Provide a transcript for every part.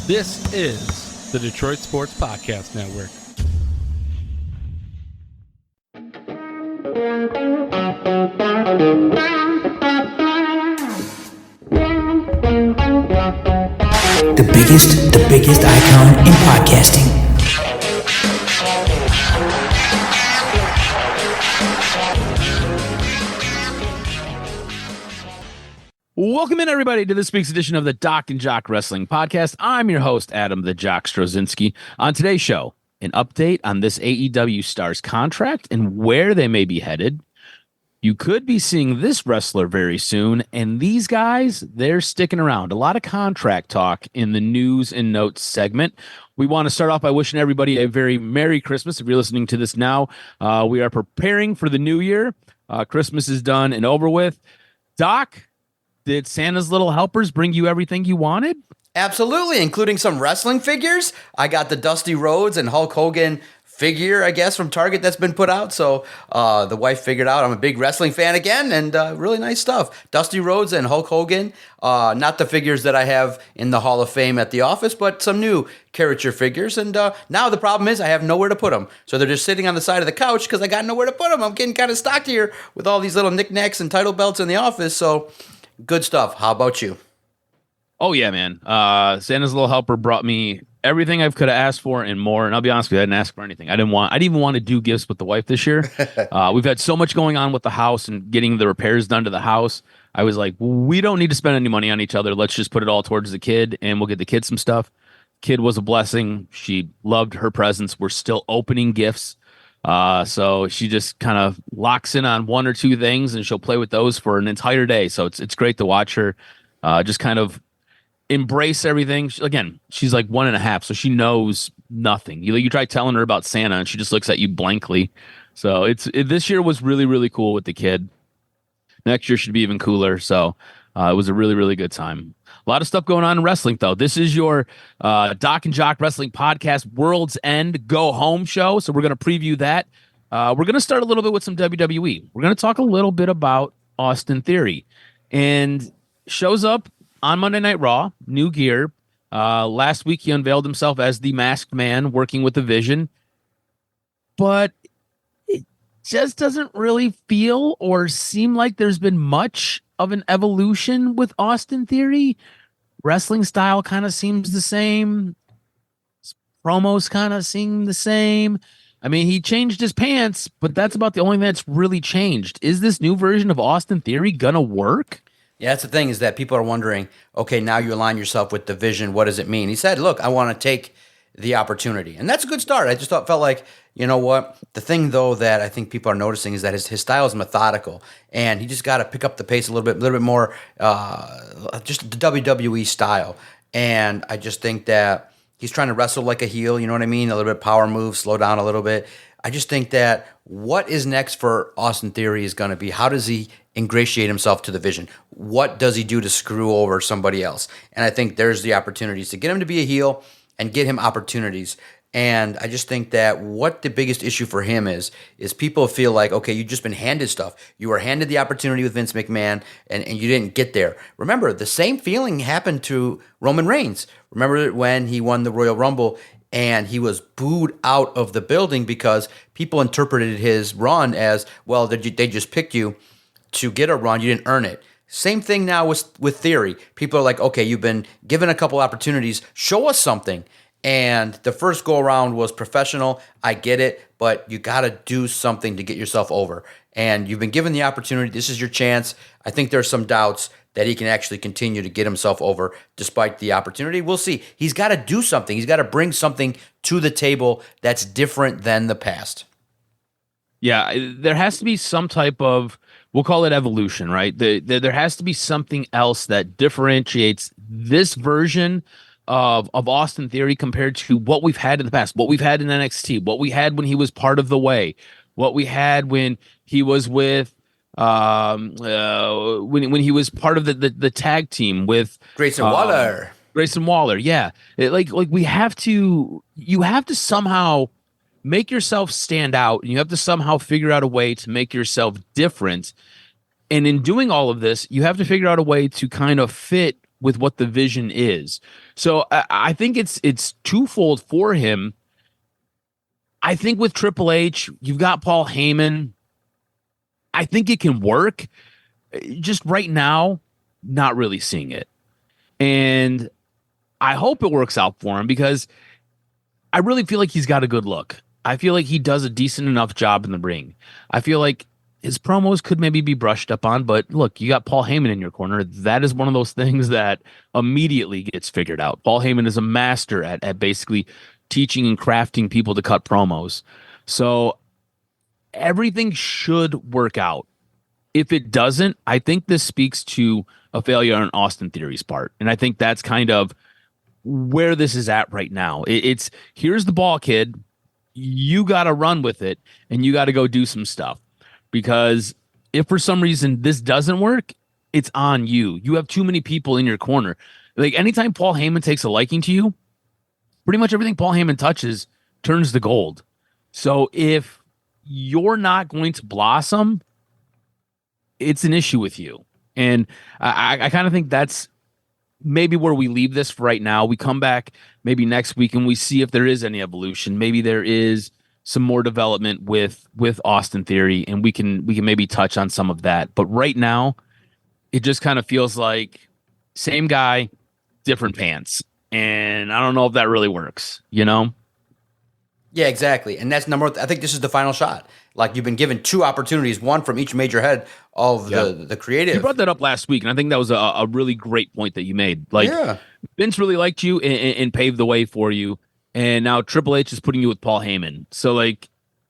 This is the Detroit Sports Podcast Network. The biggest icon in podcasting. Welcome in, everybody, to this week's edition of the DocNJock Wrestling Podcast. I'm your host, Adam the Jock Strozinski. On today's show, an update on this AEW star's contract and where they may be headed. You could be seeing this wrestler very soon, and these guys, they're sticking around. A lot of contract talk in the news and notes segment. We want to start off by wishing everybody a very Merry Christmas. If you're listening to this now, we are preparing for the new year. Christmas is done and over with. Doc, did Santa's Little Helpers bring you everything you wanted? Absolutely, including some wrestling figures. I got the Dusty Rhodes and Hulk Hogan figure, I guess, from Target that's been put out. So the wife figured out I'm a big wrestling fan again, and really nice stuff. Dusty Rhodes and Hulk Hogan, not the figures that I have in the Hall of Fame at the office, but some new caricature figures. And now the problem is I have nowhere to put them. So they're just sitting on the side of the couch because I got nowhere to put them. I'm getting kind of stocked here with all these little knickknacks and title belts in the office. So good stuff. How about you? Oh, yeah, man. Santa's Little Helper brought me everything I could have asked for and more. And I'll be honest with you, I didn't ask for anything. I didn't even want to do gifts with the wife this year. We've had so much going on with the house and getting the repairs done to the house. I was like, we don't need to spend any money on each other. Let's just put it all towards the kid, and we'll get the kid some stuff. Kid was a blessing. She loved her presents. We're still opening gifts. So she just kind of locks in on one or two things, and she'll play with those for an entire day. So it's great to watch her just kind of embrace everything. Again, she's like 1.5, so she knows nothing. You try telling her about Santa, and she just looks at you blankly. So this year was really, really cool with the kid. Next year should be even cooler. So it was a really, really good time. A lot of stuff going on in wrestling, though. This is your DocNJock Wrestling Podcast Worlds End Go Home show. So we're going to preview that. We're going to start a little bit with some WWE. We're going to talk a little bit about Austin Theory. And shows up on Monday Night Raw, new gear. Last week, he unveiled himself as the Masked Man working with the Vision. But it just doesn't really feel or seem like there's been much of an evolution with Austin Theory. Wrestling style kind of seems the same. Promos kind of seem the same. I mean, he changed his pants, but that's about the only thing that's really changed. Is this new version of Austin Theory gonna work? Yeah, that's the thing, is that people are wondering, okay, now you align yourself with the Vision. What does it mean? He said, look, I want to take the opportunity. And that's a good start. I just felt like, you know what? The thing, though, that I think people are noticing is that his style is methodical. And he just got to pick up the pace a little bit more, just the WWE style. And I just think that he's trying to wrestle like a heel, you know what I mean? A little bit of power move, slow down a little bit. I just think that what is next for Austin Theory is going to be, how does he ingratiate himself to the Vision? What does he do to screw over somebody else? And I think there's the opportunities to get him to be a heel and get him opportunities. And I just think that what the biggest issue for him is people feel like, okay, you've just been handed stuff. You were handed the opportunity with Vince McMahon, and you didn't get there. Remember, the same feeling happened to Roman Reigns. Remember when he won the Royal Rumble and he was booed out of the building because people interpreted his run as, well, they just picked you to get a run. You didn't earn it. Same thing now with Theory. People are like, okay, you've been given a couple opportunities. Show us something. And the first go around was professional. I get it, but you got to do something to get yourself over. And you've been given the opportunity. This is your chance. I think there's some doubts that he can actually continue to get himself over despite the opportunity. We'll see. He's got to do something. He's got to bring something to the table that's different than the past. Yeah, there has to be some type of, we'll call it evolution, right? There has to be something else that differentiates this version of Austin Theory compared to what we've had in the past, what we've had in NXT, what we had when he was part of The Way, what we had when he was with when he was part of the tag team with Grayson Waller. Grayson Waller, yeah. You have to somehow make yourself stand out, and you have to somehow figure out a way to make yourself different. And in doing all of this, you have to figure out a way to kind of fit with what the vision is. So I think it's twofold for him. I think with Triple H, you've got Paul Heyman. I think it can work. Just right now, not really seeing it. And I hope it works out for him because I really feel like he's got a good look. I feel like he does a decent enough job in the ring. I feel like his promos could maybe be brushed up on, but look, you got Paul Heyman in your corner. That is one of those things that immediately gets figured out. Paul Heyman is a master at basically teaching and crafting people to cut promos. So everything should work out. If it doesn't, I think this speaks to a failure on Austin Theory's part. And I think that's kind of where this is at right now. It's here's the ball, kid. You got to run with it and you got to go do some stuff. Because if for some reason this doesn't work, it's on you. You have too many people in your corner. Like anytime Paul Heyman takes a liking to you, pretty much everything Paul Heyman touches turns to gold. So if you're not going to blossom, it's an issue with you. And I kind of think that's maybe where we leave this for right now. We come back maybe next week and we see if there is any evolution. Maybe there is some more development with Austin Theory, and we can maybe touch on some of that. But right now, it just kind of feels like same guy, different pants. And I don't know if that really works, you know? Yeah, exactly. And that's I think this is the final shot. Like you've been given two opportunities, one from each major head of the creative. You brought that up last week, and I think that was a really great point that you made. Like Vince really liked you and paved the way for you. And now Triple H is putting you with Paul Heyman. So, like,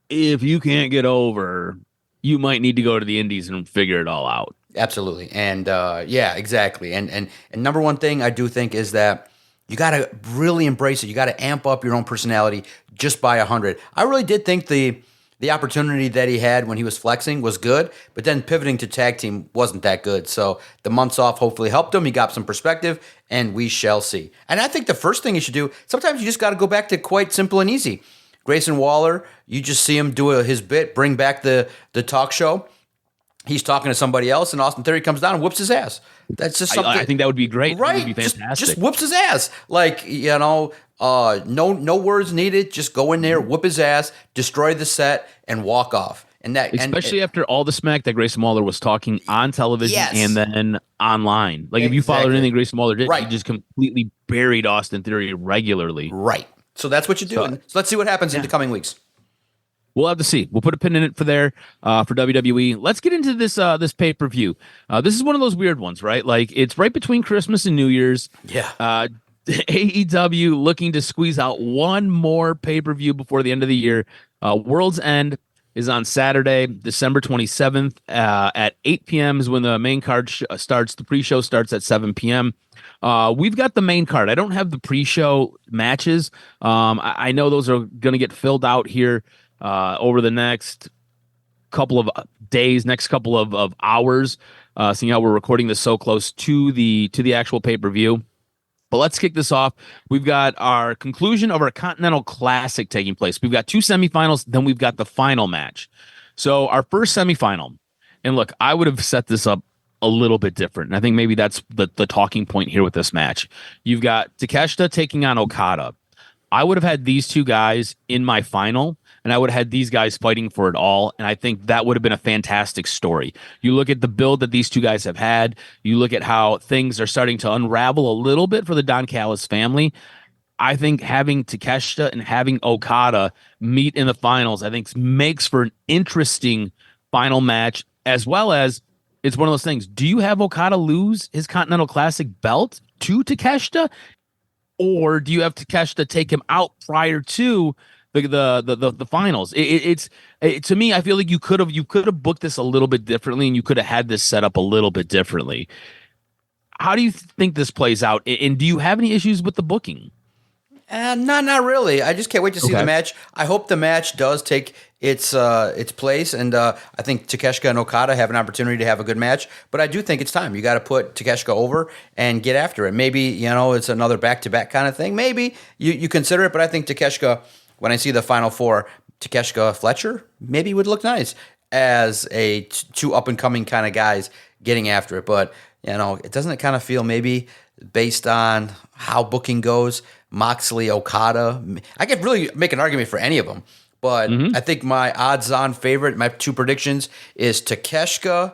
if you can't get over, you might need to go to the Indies and figure it all out. Absolutely. And, yeah, exactly. And number one thing I do think is that you got to really embrace it. You got to amp up your own personality just by 100. I really did think the opportunity that he had when he was flexing was good, but then pivoting to tag team wasn't that good. So the months off hopefully helped him. He got some perspective, and we shall see. And I think the first thing you should do, sometimes you just got to go back to quite simple and easy. Grayson Waller, you just see him do his bit, bring back the talk show. He's talking to somebody else, and Austin Theory comes down and whoops his ass. That's just something. I think that would be great. Right? That would be fantastic. Just whoops his ass. Like, you know, no words needed. Just go in there, whoop his ass, destroy the set, and walk off. And that, especially after all the smack that Grayson Waller was talking on television and then online. Like if you followed anything Grayson Waller did, he just completely buried Austin Theory regularly. Right. So that's what you're doing. So let's see what happens in the coming weeks. We'll have to see. We'll put a pin in it for WWE. Let's get into this pay-per-view. This is one of those weird ones, right? Like it's right between Christmas and New Year's. Yeah. AEW looking to squeeze out one more pay-per-view before the end of the year. Worlds End is on Saturday, December 27th at 8 p.m. is when the main card starts. The pre-show starts at 7 p.m. We've got the main card. I don't have the pre-show matches. I know those are going to get filled out here over the next couple of days, next couple of hours, seeing how we're recording this so close to the actual pay-per-view. But let's kick this off. We've got our conclusion of our Continental Classic taking place. We've got two semifinals, then we've got the final match. So our first semifinal, and look, I would have set this up a little bit different. And I think maybe that's the talking point here with this match. You've got Takeshita taking on Okada. I would have had these two guys in my final, and I would have had these guys fighting for it all. And I think that would have been a fantastic story. You look at the build that these two guys have had. You look at how things are starting to unravel a little bit for the Don Callis family. I think having Takeshita and having Okada meet in the finals, I think makes for an interesting final match, as well as it's one of those things. Do you have Okada lose his Continental Classic belt to Takeshita? Or do you have Takeshita take him out prior to the finals? It's to me, I feel like you could have booked this a little bit differently, and you could have had this set up a little bit differently. How do you think this plays out? And do you have any issues with the booking? Not really. I just can't wait to see the match. I hope the match does take its place, and I think Takeshita and Okada have an opportunity to have a good match. But I do think it's time. You got to put Takeshita over and get after it. Maybe it's another back-to-back kind of thing. Maybe you consider it, but I think Takeshita, when I see the Final Four, Takeshita Fletcher maybe would look nice as two up-and-coming kind of guys getting after it. But it doesn't kind of feel maybe based on how booking goes. Moxley, Okada. I could really make an argument for any of them, but I think my odds-on favorite, my two predictions, is Takeshita.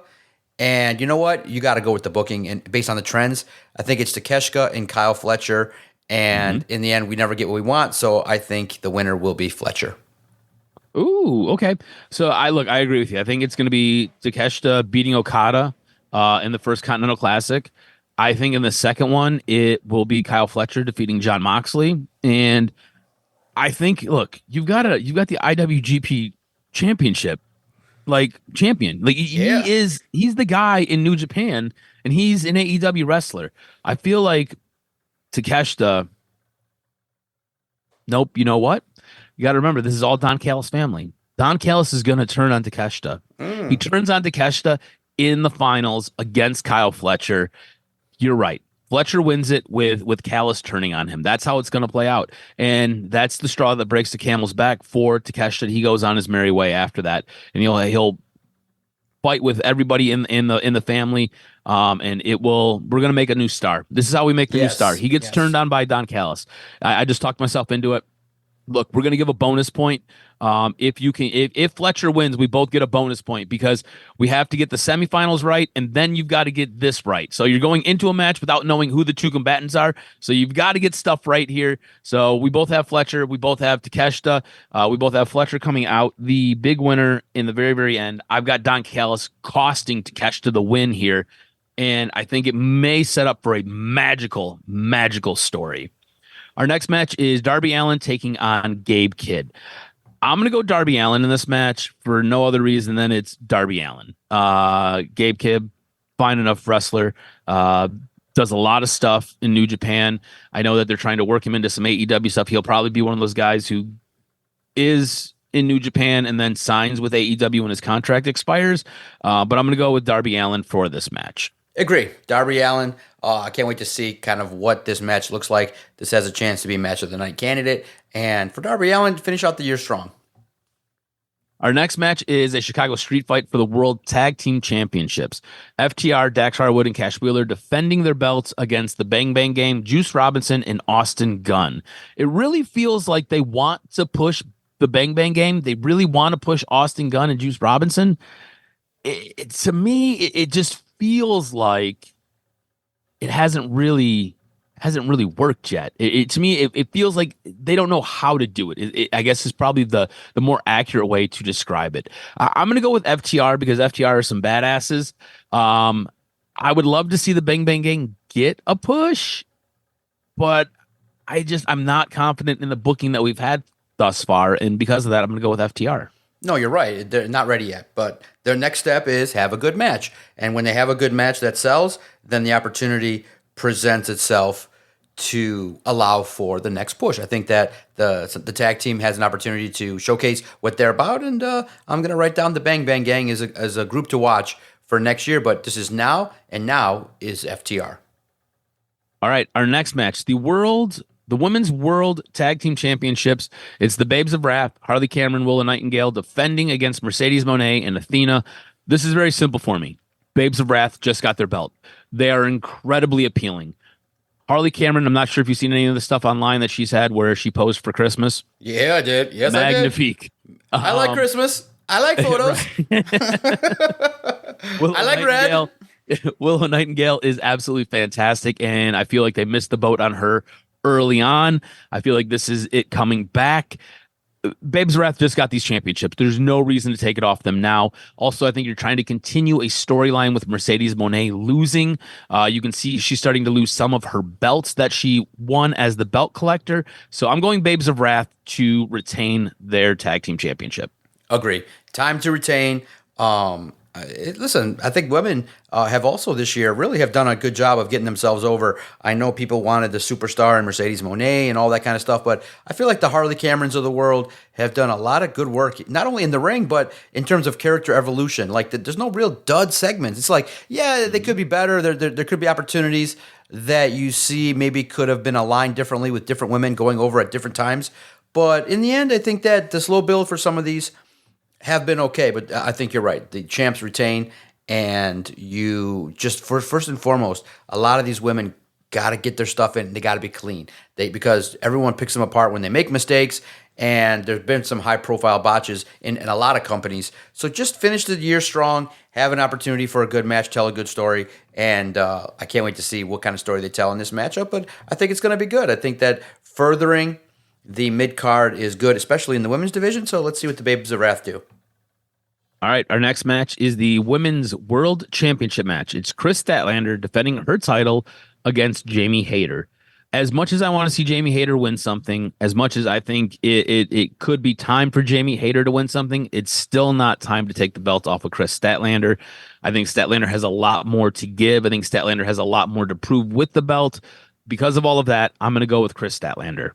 And you know what? You got to go with the booking, and based on the trends, I think it's Takeshita and Kyle Fletcher. And in the end, we never get what we want, so I think the winner will be Fletcher. Ooh, okay. So I agree with you. I think it's going to be Takeshita beating Okada in the first Continental Classic. I think in the second one, it will be Kyle Fletcher defeating Jon Moxley. And I think, look, you've got the IWGP Championship, champion. He's the guy in New Japan, and he's an AEW wrestler. I feel like Takeshita. Nope. You know what? You got to remember, this is all Don Callis family. Don Callis is going to turn on Takeshita. He turns on Takeshita in the finals against Kyle Fletcher. You're right. Fletcher wins it with Callis turning on him. That's how it's going to play out. And that's the straw that breaks the camel's back for Takeshita. He goes on his merry way after that. And he'll fight with everybody in the family. And we're going to make a new star. This is how we make the new star. He gets turned on by Don Callis. I just talked myself into it. Look, we're going to give a bonus point. If Fletcher wins, we both get a bonus point because we have to get the semifinals right, and then you've got to get this right. So you're going into a match without knowing who the two combatants are. So you've got to get stuff right here. So we both have Fletcher. We both have Takeshita. We both have Fletcher coming out the big winner in the very, very end. I've got Don Callis costing Takeshita the win here, and I think it may set up for a magical, magical story. Our next match is Darby Allin taking on Gabe Kidd. I'm going to go Darby Allin in this match for no other reason than it's Darby Allin. Gabe Kidd, fine enough wrestler, does a lot of stuff in New Japan. I know that they're trying to work him into some AEW stuff. He'll probably be one of those guys who is in New Japan and then signs with AEW when his contract expires. But I'm going to go with Darby Allin for this match. Agree. Darby Allin. I can't wait to see kind of what this match looks like. This has a chance to be match of the night candidate. And for Darby Allin to finish out the year strong. Our next match is a Chicago street fight for the World Tag Team Championships. FTR, Dax Harwood, and Cash Wheeler defending their belts against the Bang Bang Gang, Juice Robinson, and Austin Gunn. It really feels like they want to push the Bang Bang Gang. They really want to push Austin Gunn and Juice Robinson. To me, it just feels like it hasn't really worked yet. To me, it feels like they don't know how to do it. I guess is probably the more accurate way to describe it. I'm going to go with FTR because FTR are some badasses. I would love to see the Bang Bang Gang get a push, but I'm not confident in the booking that we've had thus far, and because of that, I'm going to go with FTR. No, you're right. They're not ready yet, but their next step is have a good match. And when they have a good match that sells, then the opportunity presents itself to allow for the next push. I think that the tag team has an opportunity to showcase what they're about, and I'm going to write down the Bang Bang Gang as a group to watch for next year, but this is now, and now is FTR. All right, our next match, the Women's World Tag Team Championships. It's the Babes of Wrath, Harley Cameron, Willow Nightingale, defending against Mercedes Moné and Athena. This is very simple for me. Babes of Wrath just got their belt. They are incredibly appealing. Harley Cameron, I'm not sure if you've seen any of the stuff online that she's had where she posed for Christmas. Yeah, I did. Yes, Magnifique. I like Christmas. I like photos. I like red. Willow Nightingale is absolutely fantastic, and I feel like they missed the boat on her early on. I feel like this is it coming back. Babes of Wrath just got these championships. There's no reason to take it off them now. Also, I think you're trying to continue a storyline with Mercedes Moné losing. You can see she's starting to lose some of her belts that she won as the belt collector. So I'm going Babes of Wrath to retain their tag team championship. Agree. Time to retain. Listen, I think women have also this year really have done a good job of getting themselves over. I know people wanted the superstar and Mercedes Moné and all that kind of stuff, but I feel like the Harley Camerons of the world have done a lot of good work, not only in the ring, but in terms of character evolution. Like there's no real dud segments. It's like, yeah, they could be better. There could be opportunities that you see maybe could have been aligned differently with different women going over at different times. But in the end, I think that the slow build for some of these have been okay, but I think you're right. The champs retain, and you just first and foremost, a lot of these women got to get their stuff in. They got to be clean. Because everyone picks them apart when they make mistakes, and there's been some high-profile botches in a lot of companies. So just finish the year strong, have an opportunity for a good match, tell a good story, and I can't wait to see what kind of story they tell in this matchup, but I think it's going to be good. I think that furthering the mid-card is good, especially in the women's division, so let's see what the Babes of Wrath do. All right, our next match is the Women's World Championship match. It's Chris Statlander defending her title against Jamie Hayter. As much as I want to see Jamie Hayter win something, as much as I think it could be time for Jamie Hayter to win something, it's still not time to take the belt off of Chris Statlander. I think Statlander has a lot more to give. I think Statlander has a lot more to prove with the belt. Because of all of that, I'm going to go with Chris Statlander.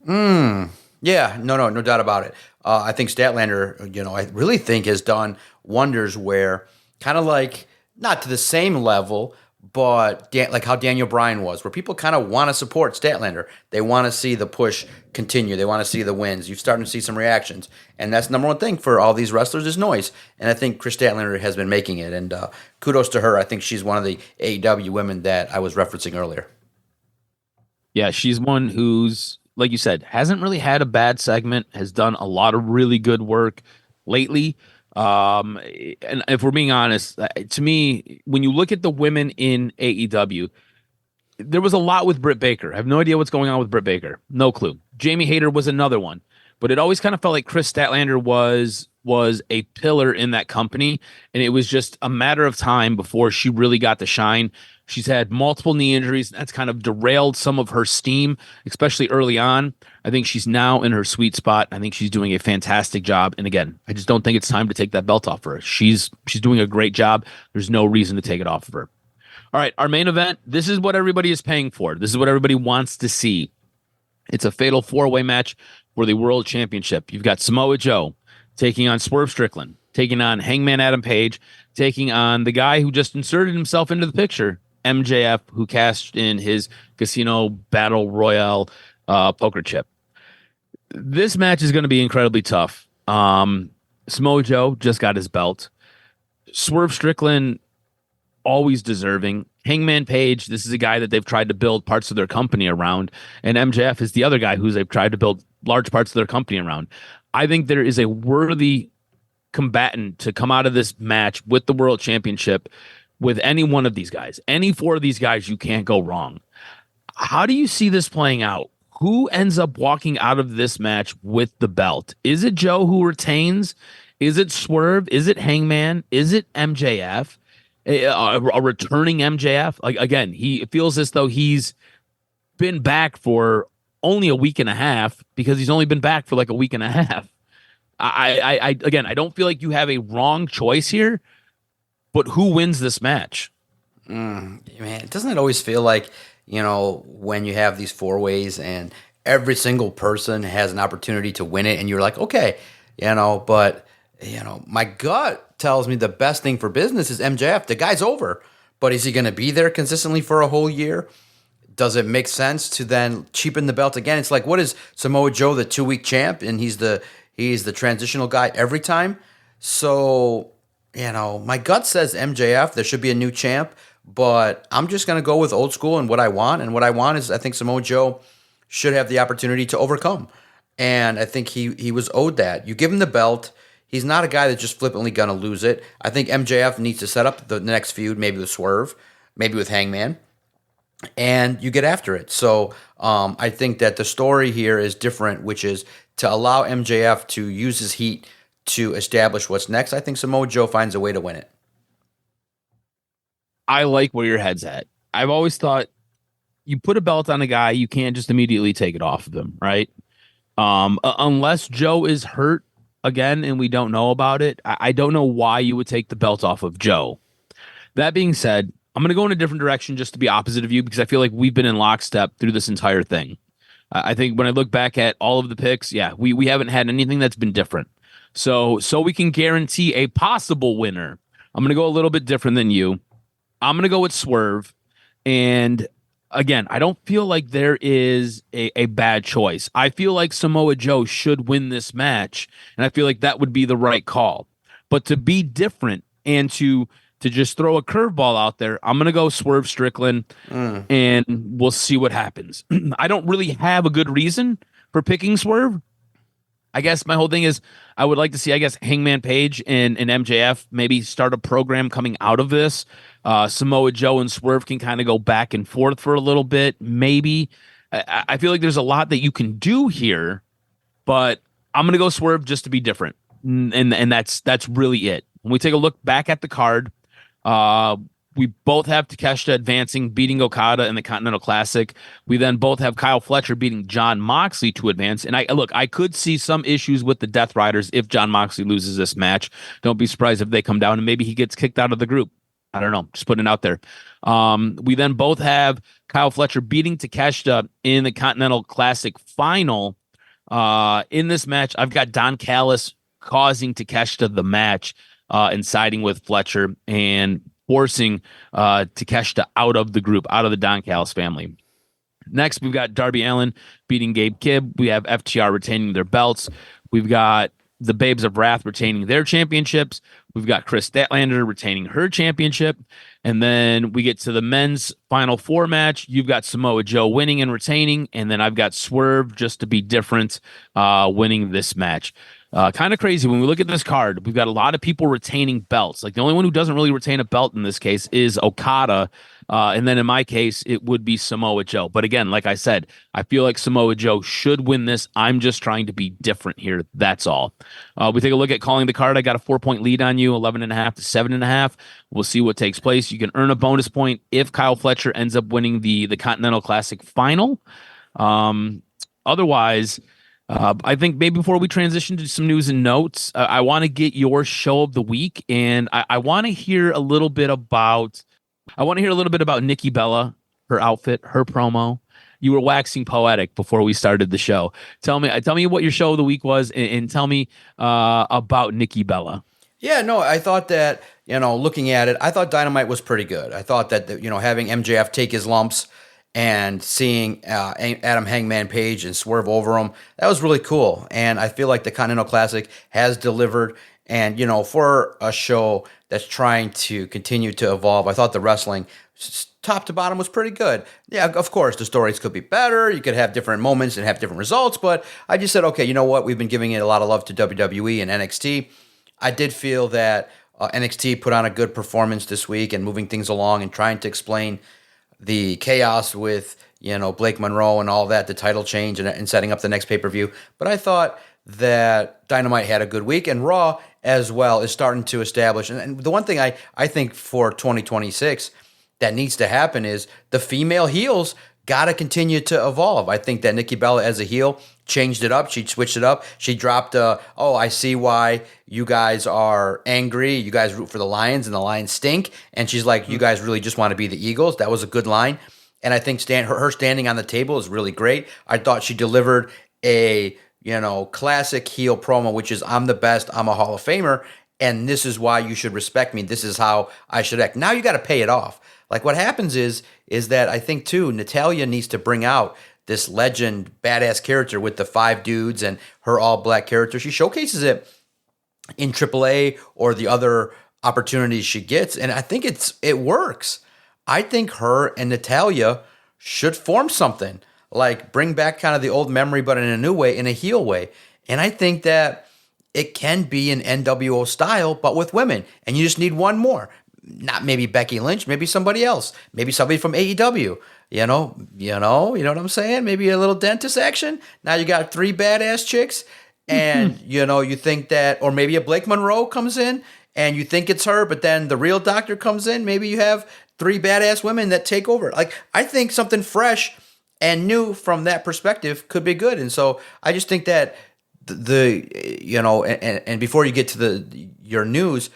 Yeah, no doubt about it. I think Statlander, I really think has done wonders where kind of like, not to the same level, but like how Daniel Bryan was, where people kind of want to support Statlander. They want to see the push continue. They want to see the wins. You're starting to see some reactions. And that's the number one thing for all these wrestlers is noise. And I think Chris Statlander has been making it. And kudos to her. I think she's one of the AEW women that I was referencing earlier. Yeah, she's one who's, like you said, hasn't really had a bad segment, has done a lot of really good work lately. And if we're being honest, to me, when you look at the women in AEW, there was a lot with Britt Baker. I have no idea what's going on with Britt Baker. No clue. Jamie Hayter was another one. But it always kind of felt like Chris Statlander was a pillar in that company, and it was just a matter of time before she really got to shine. She's had multiple knee injuries. That's kind of derailed some of her steam, especially early on. I think she's now in her sweet spot. I think she's doing a fantastic job. And again, I just don't think it's time to take that belt off her. She's doing a great job. There's no reason to take it off of her. All right, our main event. This is what everybody is paying for. This is what everybody wants to see. It's a fatal four-way match for the World Championship. You've got Samoa Joe taking on Swerve Strickland, taking on Hangman Adam Page, taking on the guy who just inserted himself into the picture, MJF, who cashed in his Casino Battle Royale poker chip. This match is going to be incredibly tough. Samoa Joe just got his belt. Swerve Strickland, always deserving. Hangman Page, this is a guy that they've tried to build parts of their company around. And MJF is the other guy who they've tried to build large parts of their company around. I think there is a worthy combatant to come out of this match with the World Championship with any one of these guys. Any four of these guys, you can't go wrong. How do you see this playing out? Who ends up walking out of this match with the belt? Is it Joe who retains? Is it Swerve? Is it Hangman? Is it MJF? A returning MJF? Like, again, he feels as though he's been back for only a week and a half because he's only been back for like a week and a half. I don't feel like you have a wrong choice here, but who wins this match? Man, doesn't it always feel like, when you have these four ways and every single person has an opportunity to win it and you're like, okay, but my gut tells me the best thing for business is MJF. The guy's over, but is he going to be there consistently for a whole year? Does it make sense to then cheapen the belt again? It's like, what is Samoa Joe, the 2-week champ, and he's the transitional guy every time? So, my gut says MJF. There should be a new champ, but I'm just going to go with old school and what I want. And what I want is I think Samoa Joe should have the opportunity to overcome. And I think he was owed that. You give him the belt. He's not a guy that's just flippantly going to lose it. I think MJF needs to set up the next feud, maybe with Swerve, maybe with Hangman, and you get after it. So I think that the story here is different, which is to allow MJF to use his heat to establish what's next. I think Samoa Joe finds a way to win it. I like where your head's at. I've always thought you put a belt on a guy, you can't just immediately take it off of him, right? Unless Joe is hurt again and we don't know about it, I don't know why you would take the belt off of Joe. That being said, I'm going to go in a different direction just to be opposite of you because I feel like we've been in lockstep through this entire thing. I think when I look back at all of the picks, we haven't had anything that's been different. So we can guarantee a possible winner. I'm going to go a little bit different than you. I'm going to go with Swerve. And again, I don't feel like there is a bad choice. I feel like Samoa Joe should win this match, and I feel like that would be the right call. But to be different and to to just throw a curveball out there, I'm going to go Swerve Strickland, and we'll see what happens. I don't really have a good reason for picking Swerve. I guess my whole thing is I would like to see, I guess, Hangman Page and MJF maybe start a program coming out of this. Samoa Joe and Swerve can kind of go back and forth for a little bit. Maybe. I feel like there's a lot that you can do here, but I'm going to go Swerve just to be different. And that's really it. When we take a look back at the card, we both have Takeshita advancing, beating Okada in the Continental Classic. We then both have Kyle Fletcher beating Jon Moxley to advance. And I could see some issues with the Death Riders if Jon Moxley loses this match. Don't be surprised if they come down and maybe he gets kicked out of the group. I don't know. Just putting it out there. We then both have Kyle Fletcher beating Takeshita in the Continental Classic final. In this match, I've got Don Callis causing Takeshita the match and siding with Fletcher and forcing Takeshita out of the group, out of the Don Callis family. Next, we've got Darby Allin beating Gabe Kidd. We have FTR retaining their belts. We've got the Babes of Wrath retaining their championships. We've got Chris Statlander retaining her championship. And then we get to the men's Final Four match. You've got Samoa Joe winning and retaining. And then I've got Swerve, just to be different, winning this match. Kind of crazy. When we look at this card, we've got a lot of people retaining belts. Like the only one who doesn't really retain a belt in this case is Okada. And then in my case, it would be Samoa Joe. But again, like I said, I feel like Samoa Joe should win this. I'm just trying to be different here. That's all. We take a look at calling the card. I got a 4-point lead on you, 11.5 to 7.5. We'll see what takes place. You can earn a bonus point if Kyle Fletcher ends up winning the Continental Classic final. Otherwise, I think maybe before we transition to some news and notes, I want to get your show of the week, and I want to hear a little bit about Nikki Bella, her outfit, her promo. You were waxing poetic before we started the show. Tell me what your show of the week was, and tell me about Nikki Bella. Yeah, no, I thought that, looking at it, I thought Dynamite was pretty good. I thought that, having MJF take his lumps and seeing Adam Hangman Page and Swerve over him, that was really cool. And I feel like the Continental Classic has delivered. And, for a show that's trying to continue to evolve, I thought the wrestling top to bottom was pretty good. Yeah, of course, the stories could be better. You could have different moments and have different results. But I just said, okay, you know what? We've been giving it a lot of love to WWE and NXT. I did feel that NXT put on a good performance this week and moving things along and trying to explain the chaos with, Blake Monroe and all that, the title change and setting up the next pay-per-view. But I thought that Dynamite had a good week, and Raw as well is starting to establish. And the one thing I think for 2026 that needs to happen is the female heels got to continue to evolve. I think that Nikki Bella as a heel changed it up. She switched it up. She dropped, I see why you guys are angry. You guys root for the Lions and the Lions stink. And she's like, you guys really just want to be the Eagles. That was a good line. And I think her standing on the table is really great. I thought she delivered a, classic heel promo, which is I'm the best. I'm a Hall of Famer. And this is why you should respect me. This is how I should act. Now you got to pay it off. Like what happens is that I think too, Natalya needs to bring out this legend badass character with the 5 dudes and her all black character. She showcases it in AAA or the other opportunities she gets. And I think it works. I think her and Natalya should form something, like bring back kind of the old memory, but in a new way, in a heel way. And I think that it can be an NWO style, but with women. And you just need one more. Not maybe Becky Lynch, maybe somebody else, maybe somebody from AEW. You know what I'm saying? Maybe a little dentist action. Now you got 3 badass chicks, and you think that, or maybe a Blake Monroe comes in, and you think it's her, but then the real doctor comes in. Maybe you have 3 badass women that take over. Like I think something fresh and new from that perspective could be good. And so I just think that and before you get to your news.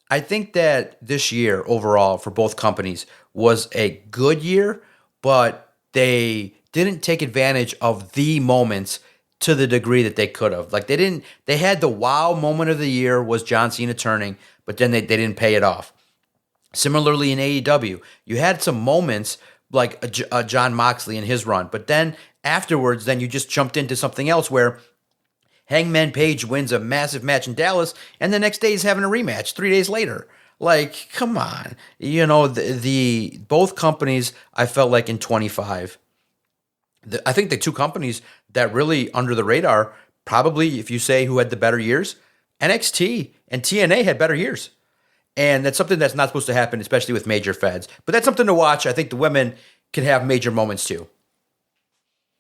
I think that this year overall for both companies was a good year, but they didn't take advantage of the moments to the degree that they could have. Like they had the wow moment of the year was John Cena turning, but then they didn't pay it off. Similarly in AEW, you had some moments like a John Moxley in his run, but then afterwards, then you just jumped into something else where Hangman Page wins a massive match in Dallas, and the next day he's having a rematch 3 days later. Like, come on. You know, the both companies, I felt like in 25, I think the two companies that really under the radar, probably if you say who had the better years, NXT and TNA had better years. And that's something that's not supposed to happen, especially with major feds. But that's something to watch. I think the women can have major moments too.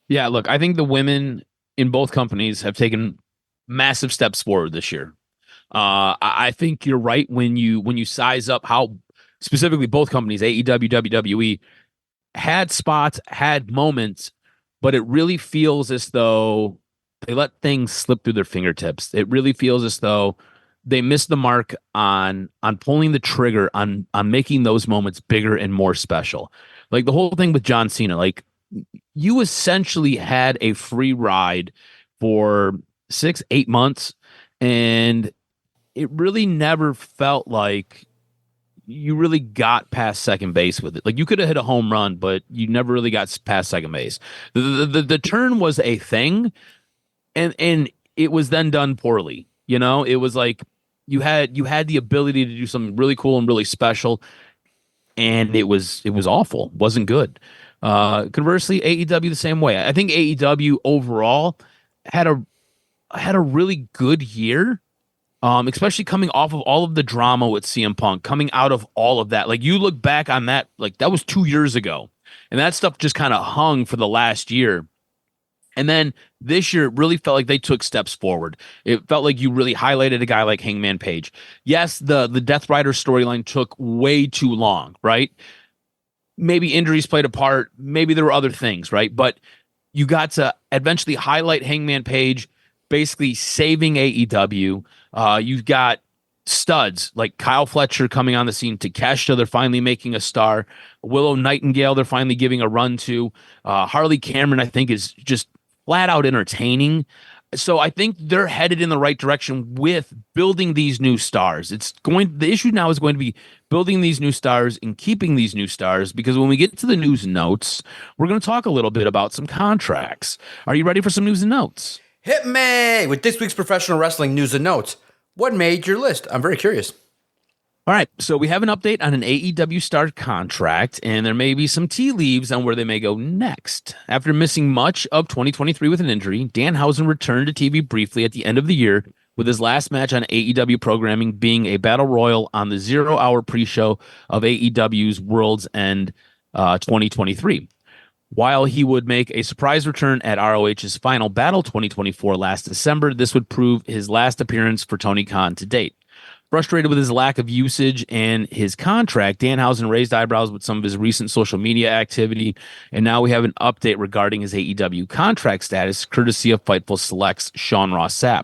Yeah, look, I think the women in both companies have taken massive steps forward this year. I think you're right when you size up how specifically both companies, AEW, WWE, had spots, had moments, but it really feels as though they let things slip through their fingertips. It really feels as though they missed the mark on pulling the trigger on making those moments bigger and more special. Like the whole thing with John Cena, like you essentially had a free ride for 6, 8 months, and it really never felt like you really got past second base with it. Like you could have hit a home run, but you never really got past second base. The turn was a thing, and it was then done poorly. You know, it was like you had the ability to do something really cool and really special, and it was awful. Wasn't good. Conversely, AEW the same way. I think AEW overall had a really good year. Especially coming off of all of the drama with CM Punk, coming out of all of that. Like you look back on that, like that was 2 years ago. And that stuff just kind of hung for the last year. And then this year, it really felt like they took steps forward. It felt like you really highlighted a guy like Hangman Page. Yes, the Death Rider storyline took way too long, right? Maybe injuries played a part. Maybe there were other things, right? But you got to eventually highlight Hangman Page, basically saving AEW. You've got studs like Kyle Fletcher coming on the scene, Takeshita, they're finally making a star. Willow Nightingale, they're finally giving a run to. Harley Cameron, I think, is just flat out entertaining. So I think they're headed in the right direction with building these new stars. The issue now is going to be building these new stars and keeping these new stars, because when we get to the news and notes, we're going to talk a little bit about some contracts. Are you ready for some news and notes? Hit me with this week's professional wrestling news and notes. What made your list? I'm very curious. All right, so we have an update on an AEW star contract, and there may be some tea leaves on where they may go next. After missing much of 2023 with an injury, Danhausen returned to TV briefly at the end of the year, with his last match on AEW programming being a battle royal on the 0 hour pre-show of AEW's Worlds End 2023. While he would make a surprise return at ROH's Final Battle 2024 last December, this would prove his last appearance for Tony Khan to date. Frustrated with his lack of usage and his contract, Danhausen raised eyebrows with some of his recent social media activity, and now we have an update regarding his AEW contract status, courtesy of Fightful Select's Sean Ross Sapp.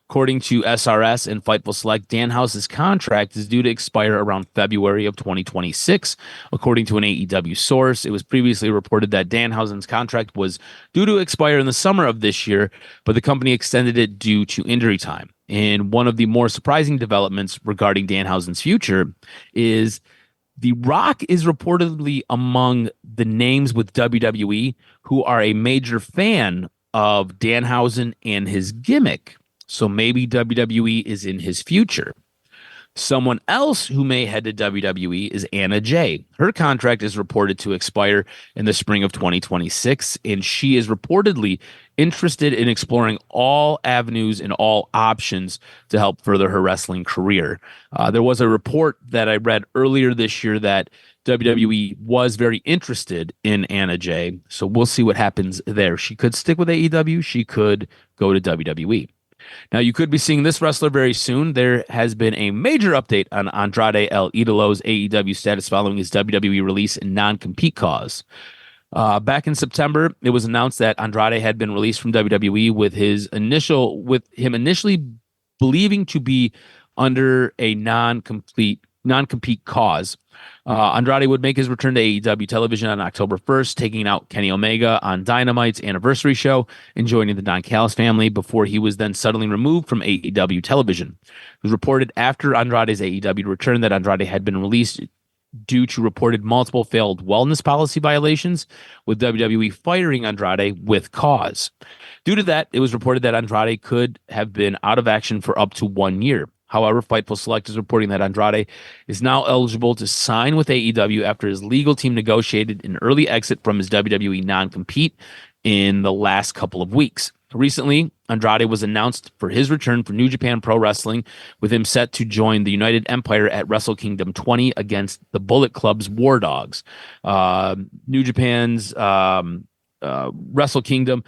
According to SRS and Fightful Select, Danhausen's contract is due to expire around February of 2026. According to an AEW source, it was previously reported that Danhausen's contract was due to expire in the summer of this year, but the company extended it due to injury time. And one of the more surprising developments regarding Danhausen's future is The Rock is reportedly among the names with WWE who are a major fan of Danhausen and his gimmick. So maybe WWE is in his future. Someone else who may head to WWE is Anna Jay. Her contract is reported to expire in the spring of 2026, and she is reportedly interested in exploring all avenues and all options to help further her wrestling career. There was a report that I read earlier this year that WWE was very interested in Anna Jay, so we'll see what happens there. She could stick with AEW. She could go to WWE. Now, you could be seeing this wrestler very soon. There has been a major update on Andrade El Idolo's AEW status following his WWE release in non-compete cause. Back in September, it was announced that Andrade had been released from WWE with him initially believing to be under a non-compete cause. Andrade would make his return to AEW television on October 1st, taking out Kenny Omega on Dynamite's anniversary show and joining the Don Callis family before he was then suddenly removed from AEW television. It was reported after Andrade's AEW return that Andrade had been released due to reported multiple failed wellness policy violations, with WWE firing Andrade with cause. Due to that, it was reported that Andrade could have been out of action for up to 1 year. However, Fightful Select is reporting that Andrade is now eligible to sign with AEW after his legal team negotiated an early exit from his WWE non-compete in the last couple of weeks. Recently, Andrade was announced for his return for New Japan Pro Wrestling, with him set to join the United Empire at Wrestle Kingdom 20 against the Bullet Club's War Dogs. New Japan's Wrestle Kingdom,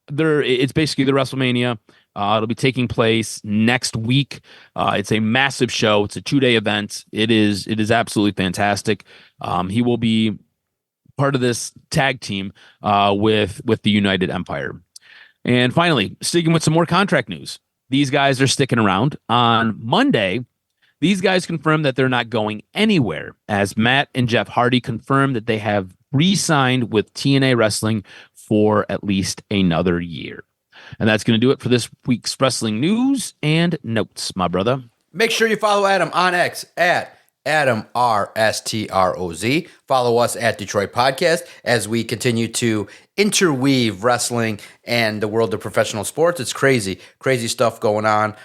it's basically the WrestleMania. It'll be taking place next week. It's a massive show. It's a 2-day event. It is absolutely fantastic. He will be part of this tag team with the United Empire. And finally, sticking with some more contract news, these guys are sticking around. On Monday, these guys confirmed that they're not going anywhere, as Matt and Jeff Hardy confirmed that they have re-signed with TNA Wrestling for at least another year. And that's going to do it for this week's wrestling news and notes, my brother. Make sure you follow Adam on X at AdamRSTROZ. Follow us at Detroit Podcast as we continue to interweave wrestling and the world of professional sports. It's crazy stuff going on.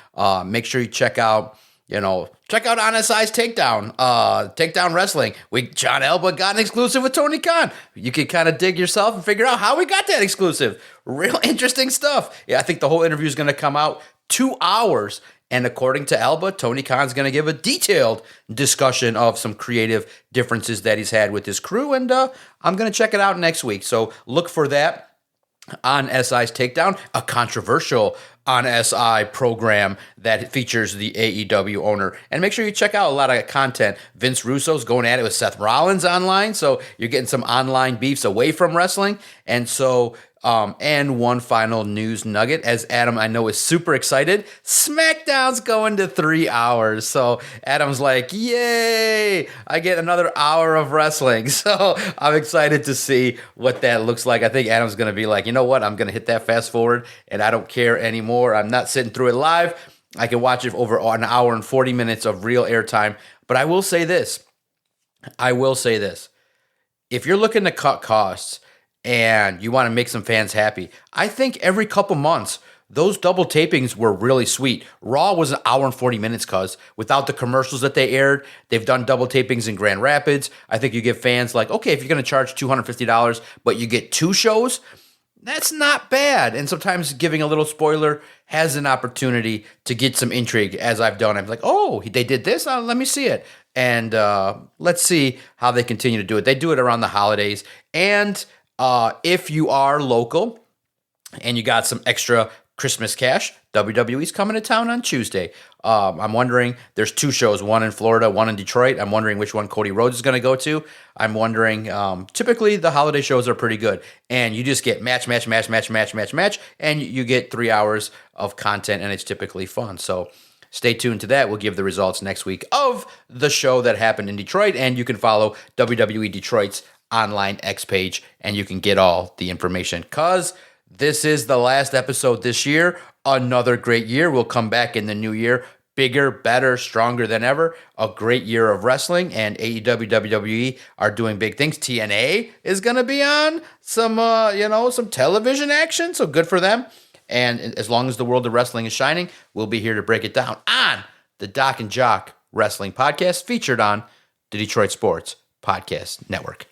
Make sure you check out NSI's Takedown Wrestling. John Elba got an exclusive with Tony Khan. You can kind of dig yourself and figure out how we got that exclusive. Real interesting stuff. Yeah, I think the whole interview is going to come out 2 hours. And according to Elba, Tony Khan's going to give a detailed discussion of some creative differences that he's had with his crew. And I'm going to check it out next week. So look for that on SI's Takedown, a controversial on SI program that features the AEW owner. And make sure you check out a lot of content. Vince Russo's going at it with Seth Rollins online. So you're getting some online beefs away from wrestling. And so and one final news nugget, as Adam, I know, is super excited. SmackDown's going to 3 hours. So Adam's like, yay, I get another hour of wrestling. So I'm excited to see what that looks like. I think Adam's going to be like, you know what? I'm going to hit that fast forward and I don't care anymore. I'm not sitting through it live. I can watch it over an hour and 40 minutes of real airtime. But I will say this. If you're looking to cut costs, and you want to make some fans happy, I think every couple months, those double tapings were really sweet. Raw was an hour and 40 minutes, cuz without the commercials that they aired. They've done double tapings in Grand Rapids. I think you give fans like, okay, if you're going to charge $250, but you get 2 shows, that's not bad. And sometimes giving a little spoiler has an opportunity to get some intrigue, as I've done. I'm like, oh, they did this? Let me see it. And let's see how they continue to do it. They do it around the holidays. And if you are local and you got some extra Christmas cash, WWE's coming to town on Tuesday. I'm wondering, there's 2 shows, one in Florida, one in Detroit. I'm wondering which one Cody Rhodes is going to go to. I'm wondering, typically the holiday shows are pretty good. And you just get match, and you get 3 hours of content, and it's typically fun. So stay tuned to that. We'll give the results next week of the show that happened in Detroit, and you can follow WWE Detroit's online X page, and you can get all the information, because this is the last episode this year. Another great year. We'll come back in the new year bigger, better, stronger than ever. A great year of wrestling, and AEW, WWE are doing big things. TNA is going to be on some television action, so good for them. And as long as the world of wrestling is shining, we'll be here to break it down on the Doc and Jock Wrestling Podcast, featured on the Detroit Sports Podcast Network.